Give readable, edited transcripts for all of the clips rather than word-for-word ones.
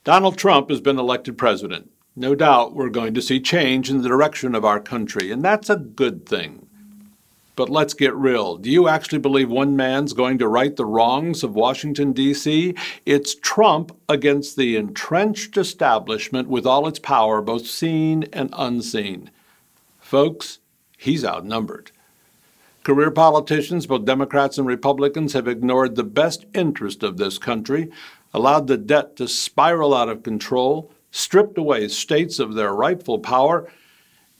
Donald Trump has been elected president. No doubt we're going to see change in the direction of our country, and that's a good thing. But let's get real. Do you actually believe one man's going to right the wrongs of Washington, D.C.? It's Trump against the entrenched establishment with all its power, both seen and unseen. Folks, he's outnumbered. Career politicians, both Democrats and Republicans, have ignored the best interest of this country, allowed the debt to spiral out of control, stripped away states of their rightful power,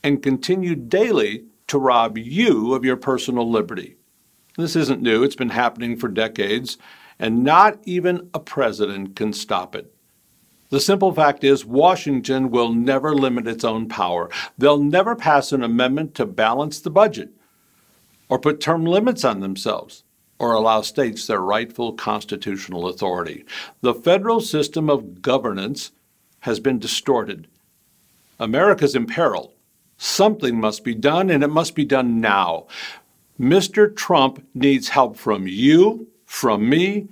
and continued daily to rob you of your personal liberty. This isn't new. It's been happening for decades, and not even a president can stop it. The simple fact is, Washington will never limit its own power. They'll never pass an amendment to balance the budget, or put term limits on themselves, or allow states their rightful constitutional authority. The federal system of governance has been distorted. America's in peril. Something must be done, and it must be done now. Mr. Trump needs help from you, from me,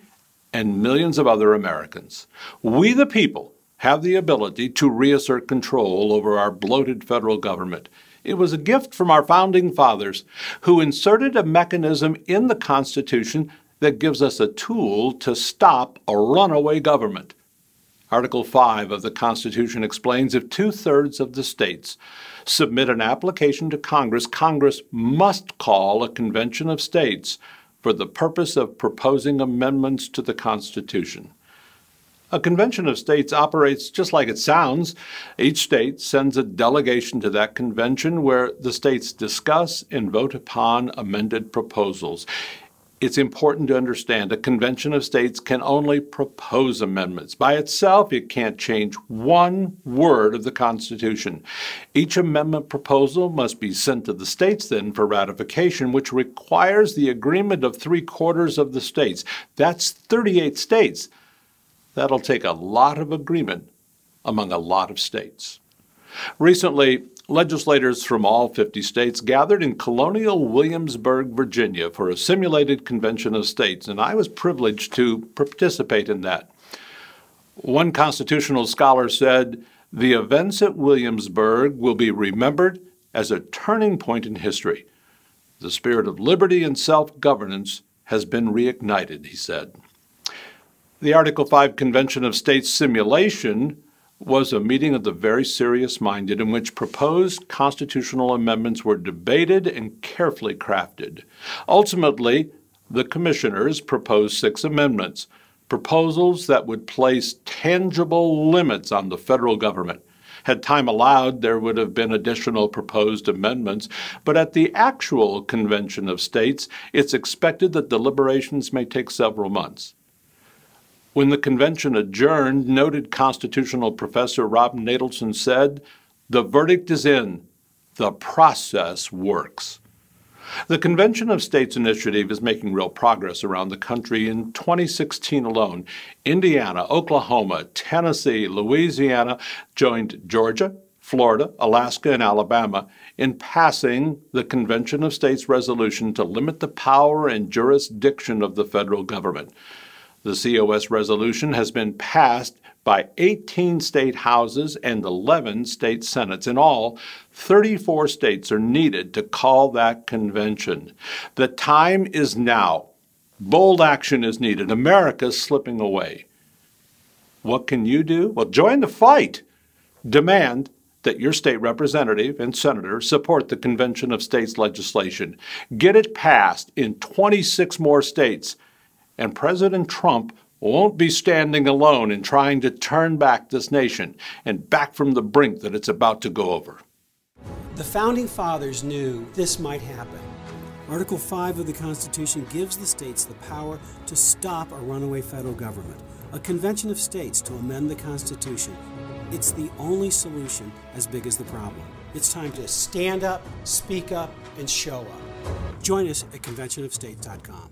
and millions of other Americans. We, the people, have the ability to reassert control over our bloated federal government. It was a gift from our founding fathers, who inserted a mechanism in the Constitution that gives us a tool to stop a runaway government. Article 5 of the Constitution explains if 2/3 of the states submit an application to Congress, Congress must call a convention of states for the purpose of proposing amendments to the Constitution. A convention of states operates just like it sounds. Each state sends a delegation to that convention where the states discuss and vote upon amended proposals. It's important to understand a convention of states can only propose amendments. By itself, it can't change one word of the Constitution. Each amendment proposal must be sent to the states then for ratification, which requires the agreement of 3/4 of the states. That's 38 states. That'll take a lot of agreement among a lot of states. Recently, legislators from all 50 states gathered in colonial Williamsburg, Virginia, for a simulated convention of states, and I was privileged to participate in that. One constitutional scholar said, "The events at Williamsburg will be remembered as a turning point in history. The spirit of liberty and self-governance has been reignited," he said. The Article 5 Convention of States simulation was a meeting of the very serious-minded in which proposed constitutional amendments were debated and carefully crafted. Ultimately, the commissioners proposed 6 amendments, proposals that would place tangible limits on the federal government. Had time allowed, there would have been additional proposed amendments, but at the actual Convention of States, it's expected that deliberations may take several months. When the convention adjourned, noted constitutional professor Rob Natelson said, "The verdict is in. The process works." The Convention of States initiative is making real progress around the country. In 2016 alone, Indiana, Oklahoma, Tennessee, Louisiana joined Georgia, Florida, Alaska, and Alabama in passing the Convention of States resolution to limit the power and jurisdiction of the federal government. The COS resolution has been passed by 18 state houses and 11 state senates. In all, 34 states are needed to call that convention. The time is now. Bold action is needed. America's slipping away. What can you do? Well, join the fight. Demand that your state representative and senator support the Convention of States legislation. Get it passed in 26 more states. And President Trump won't be standing alone in trying to turn back this nation and back from the brink that it's about to go over. The Founding Fathers knew this might happen. Article 5 of the Constitution gives the states the power to stop a runaway federal government. A convention of states to amend the Constitution. It's the only solution as big as the problem. It's time to stand up, speak up, and show up. Join us at conventionofstates.com.